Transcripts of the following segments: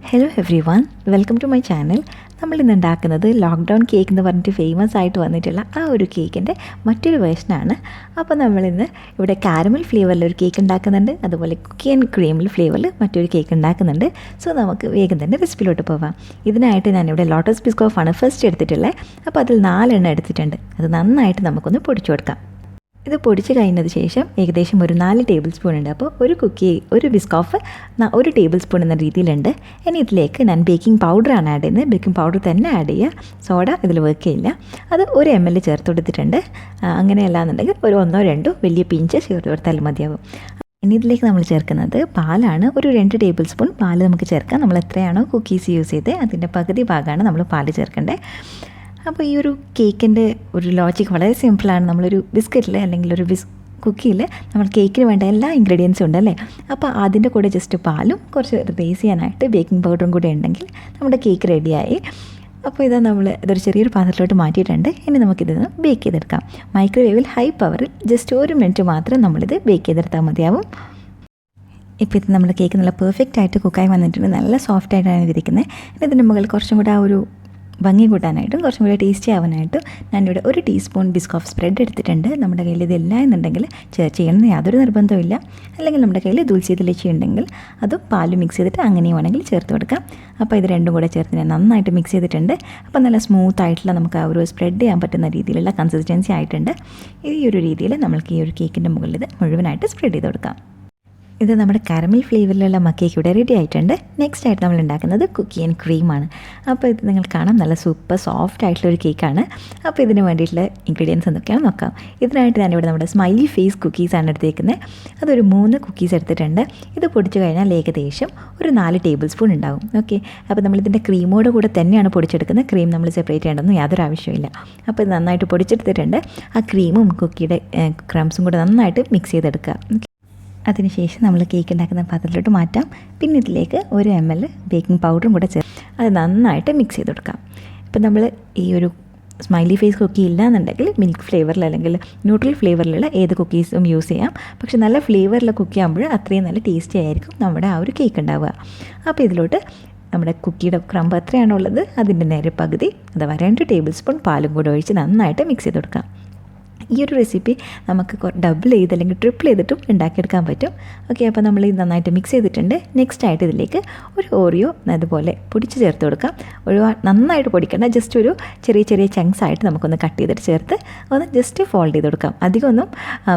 Hello everyone, welcome to my channel. നമ്മളിന്ന് ഉണ്ടാക്കുന്നത് lockdown cake എന്ന് പറഞ്ഞിട്ട് ഫേമസ് ആയിട്ട് വന്നിട്ടുള്ള ആ ഒരു കേക്കിൻ്റെ മറ്റൊരു വേർഷനാണ്. അപ്പോൾ നമ്മളിന്ന് ഇവിടെ കാരമൽ ഫ്ലേവറിൽ ഒരു കേക്ക് ഉണ്ടാക്കുന്നുണ്ട്, അതുപോലെ കുക്കി ആൻഡ് ക്രീമിൽ ഫ്ലേവറിൽ മറ്റൊരു കേക്ക് ഉണ്ടാക്കുന്നുണ്ട്. സോ നമുക്ക് വേഗം തന്നെ റെസിപ്പിയിലോട്ട് പോവാം. ഇതിനായിട്ട് ഞാനിവിടെ ലോട്ടസ് ബിസ്കോഫാണ് ഫസ്റ്റ് എടുത്തിട്ടുള്ളത്. അപ്പോൾ അതിൽ 4 എണ്ണം എടുത്തിട്ടുണ്ട്. അത് നന്നായിട്ട് നമുക്കൊന്ന് പൊടിച്ചു കൊടുക്കാം. ഇത് പൊടിച്ച് കഴിഞ്ഞതിന് ശേഷം ഏകദേശം ഒരു 4 ടേബിൾ സ്പൂൺ ഉണ്ട്. അപ്പോൾ ഒരു ബിസ്കോഫ് 1 ടേബിൾ സ്പൂൺ എന്ന രീതിയിലുണ്ട്. ഇനി ഇതിലേക്ക് ഞാൻ ബേക്കിംഗ് പൗഡറാണ് ആഡ് ചെയ്യുന്നത്. ബേക്കിംഗ് പൗഡർ തന്നെ ആഡ് ചെയ്യുക, സോഡ ഇതിൽ വർക്ക് ചെയ്യില്ല. അത് 1 ml ചേർത്ത് കൊടുത്തിട്ടുണ്ട്. അങ്ങനെയല്ലാന്നുണ്ടെങ്കിൽ ഒരു 1-2 വലിയ പിഞ്ച് ചേർത്ത് കൊടുത്താൽ മതിയാവും. ഇനി ഇതിലേക്ക് നമ്മൾ ചേർക്കുന്നത് പാലാണ്. ഒരു 2 ടേബിൾ സ്പൂൺ പാൽ നമുക്ക് ചേർക്കാം. നമ്മൾ എത്രയാണോ കുക്കീസ് യൂസ് ചെയ്ത് അതിൻ്റെ പകുതി ഭാഗമാണ് നമ്മൾ പാൽ ചേർക്കേണ്ടത്. അപ്പോൾ ഈ ഒരു കേക്കിൻ്റെ ഒരു ലോജിക്ക് വളരെ സിമ്പിളാണ്. നമ്മളൊരു ബിസ്ക്കറ്റിൽ അല്ലെങ്കിൽ ഒരു കുക്കിയിൽ നമ്മൾ കേക്കിന് വേണ്ട എല്ലാ ഇൻഗ്രീഡിയൻസും ഉണ്ടല്ലേ. അപ്പോൾ അതിൻ്റെ കൂടെ ജസ്റ്റ് പാലും കുറച്ച് റേസ് ചെയ്യാനായിട്ട് ബേക്കിംഗ് പൗഡറും കൂടെ ഉണ്ടെങ്കിൽ നമ്മുടെ കേക്ക് റെഡിയായി. അപ്പോൾ ഇതൊരു ചെറിയൊരു പാത്രത്തിലോട്ട് മാറ്റിയിട്ടുണ്ട്. ഇനി നമുക്കിതൊന്ന് ബേക്ക് ചെയ്തെടുക്കാം. മൈക്രോവേവിൽ ഹൈ പവറിൽ ജസ്റ്റ് 1 മിനിറ്റ് മാത്രം നമ്മളിത് ബേക്ക് ചെയ്തെടുത്താൽ മതിയാവും. ഇപ്പോൾ ഇത് നമ്മുടെ കേക്ക് നല്ല പെർഫെക്റ്റ് ആയിട്ട് കുക്കായി വന്നിട്ടുണ്ട്. നല്ല സോഫ്റ്റ് ആയിട്ടാണ് ഇരിക്കുന്നത്. ഇതിൻ്റെ മുകളിൽ കുറച്ചും കൂടെ ആ ഒരു ഭംഗി കൂട്ടാനായിട്ടും കുറച്ചും കൂടി ടേസ്റ്റി ആവാനായിട്ടും ഞാനിവിടെ 1 ടീസ്പൂൺ ബിസ്കോഫ് സ്പ്രെഡ് എടുത്തിട്ടുണ്ട്. നമ്മുടെ കയ്യിൽ ഇതില്ല എന്നുണ്ടെങ്കിൽ ചെയ്യണമെന്ന് യാതൊരു നിർബന്ധമില്ല. അല്ലെങ്കിൽ നമ്മുടെ കയ്യിൽ ദുൽസി ലച്ചി ഉണ്ടെങ്കിൽ അതും പാലും മിക്സ് ചെയ്തിട്ട് അങ്ങനെയും വേണമെങ്കിൽ ചേർത്ത് കൊടുക്കാം. അപ്പോൾ ഇത് രണ്ടും കൂടെ ചേർത്ത് ഞാൻ നന്നായിട്ട് മിക്സ് ചെയ്തിട്ടുണ്ട്. അപ്പോൾ നല്ല സ്മൂത്ത് ആയിട്ടുള്ള നമുക്ക് ആ ഒരു സ്പ്രെഡ് ചെയ്യാൻ പറ്റുന്ന രീതിയിലുള്ള കൺസിസ്റ്റൻസി ആയിട്ടുണ്ട്. ഈ ഒരു രീതിയിൽ നമ്മൾക്ക് ഈ ഒരു കേക്കിൻ്റെ മുകളിൽ ഇത് മുഴുവനായിട്ട് സ്പ്രെഡ് ചെയ്ത് കൊടുക്കാം. ഇത് നമ്മുടെ കാരമൽ ഫ്ലേവറിലുള്ള കേക്ക് ഇവിടെ റെഡി ആയിട്ടുണ്ട്. നെക്സ്റ്റ് ആയിട്ട് നമ്മൾ ഉണ്ടാക്കുന്നത് കുക്കി ആൻഡ് ക്രീമാണ്. അപ്പോൾ ഇത് നിങ്ങൾ കാണാം, നല്ല സൂപ്പർ സോഫ്റ്റ് ആയിട്ടുള്ള ഒരു കേക്കാണ്. അപ്പോൾ ഇതിന് വേണ്ടിയിട്ടുള്ള ഇൻഗ്രീഡിയൻസ് എന്തൊക്കെയാണ് നോക്കാം. ഇതിനായിട്ട് ഞാനിവിടെ നമ്മുടെ സ്മൈലി ഫേസ് കുക്കീസാണ് എടുത്തേക്കുന്നത്. അതൊരു 3 കുക്കീസ് എടുത്തിട്ടുണ്ട്. ഇത് പൊടിച്ച് കഴിഞ്ഞാൽ ഏകദേശം ഒരു 4 ടേബിൾ സ്പൂൺ ഉണ്ടാവും. ഓക്കെ, അപ്പോൾ നമ്മളിതിൻ്റെ ക്രീമോട് കൂടെ തന്നെയാണ് പൊടിച്ചെടുക്കുന്നത്. ക്രീം നമ്മൾ സെപ്പറേറ്റ് ചെയ്യേണ്ടതൊന്നും യാതൊരു ആവശ്യമില്ല. അപ്പോൾ ഇത് നന്നായിട്ട് പൊടിച്ചെടുത്തിട്ടുണ്ട്. ആ ക്രീമും കുക്കിയുടെ ക്രംസും കൂടെ നന്നായിട്ട് മിക്സ് ചെയ്തെടുക്കുക. അതിനുശേഷം നമ്മൾ കേക്ക് ഉണ്ടാക്കുന്ന പാത്രത്തിലോട്ട് മാറ്റാം. പിന്നെ ഇതിലേക്ക് 1 ml ബേക്കിംഗ് പൗഡറും കൂടെ ചേർത്ത് അത് നന്നായിട്ട് മിക്സ് ചെയ്ത് കൊടുക്കാം. ഇപ്പം നമ്മൾ ഈ ഒരു സ്മൈലി ഫേസ് കുക്കി ഇല്ലയെന്നുണ്ടെങ്കിൽ മിൽക്ക് ഫ്ലേവറിൽ അല്ലെങ്കിൽ ന്യൂട്രൽ ഫ്ലേവറിലുള്ള ഏത് കുക്കീസും യൂസ് ചെയ്യാം. പക്ഷെ നല്ല ഫ്ലേവറിലെ കുക്കി ആകുമ്പോൾ അത്രയും നല്ല ടേസ്റ്റി ആയിരിക്കും നമ്മുടെ ആ ഒരു കേക്ക് ഉണ്ടാവുക. അപ്പോൾ ഇതിലോട്ട് നമ്മുടെ കുക്കിയുടെ ക്രംബ് എത്രയാണോ ഉള്ളത് അതിൻ്റെ നേരെ പകുതി അഥവാ 2 ടേബിൾ സ്പൂൺ പാലും കൂടെ ഒഴിച്ച് നന്നായിട്ട് മിക്സ് ചെയ്ത് കൊടുക്കാം. ഈ ഒരു റെസിപ്പി നമുക്ക് ഡബിൾ ചെയ്ത് അല്ലെങ്കിൽ ട്രിപ്പിൾ ചെയ്തിട്ടും ഉണ്ടാക്കിയെടുക്കാൻ പറ്റും. ഓക്കെ, അപ്പോൾ നമ്മൾ ഇത് നന്നായിട്ട് മിക്സ് ചെയ്തിട്ടുണ്ട്. നെക്സ്റ്റ് ആയിട്ട് ഇതിലേക്ക് ഒരു ഓറിയോ അതുപോലെ പൊടിച്ച് ചേർത്ത് കൊടുക്കാം. നന്നായിട്ട് പൊടിക്കേണ്ട, ജസ്റ്റ് ഒരു ചെറിയ ചങ്ക്സ് ആയിട്ട് നമുക്കൊന്ന് കട്ട് ചെയ്തിട്ട് ചേർത്ത് ഒന്ന് ജസ്റ്റ് ഫോൾഡ് ചെയ്ത് കൊടുക്കാം. അധികമൊന്നും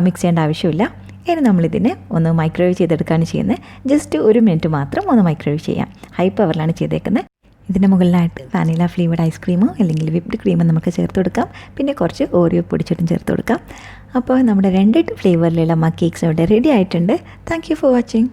മിക്സ് ചെയ്യേണ്ട ആവശ്യമില്ല. ഇനി നമ്മളിതിനെ ഒന്ന് മൈക്രോവേവ് ചെയ്തെടുക്കുകയാണ് ചെയ്യുന്നത്. ജസ്റ്റ് 1 മിനിറ്റ് മാത്രം ഒന്ന് മൈക്രോവേവ് ചെയ്യാം. ഹൈ പവറിലാണ് ചെയ്തേക്കുന്നത്. ഇതിൻ്റെ മുകളിലായിട്ട് വാനില ഫ്ലേവർഡ് ഐസ്ക്രീമോ അല്ലെങ്കിൽ വിപ്ഡ് ക്രീമോ നമുക്ക് ചേർത്ത് കൊടുക്കാം. പിന്നെ കുറച്ച് ഓറിയോ പൊടിച്ചിട്ടും ചേർത്ത് കൊടുക്കാം. അപ്പോൾ നമ്മുടെ 2 ഫ്ലേവറിലുള്ള കേക്ക്സ് ഇവിടെ റെഡി ആയിട്ടുണ്ട്. Thank you for watching.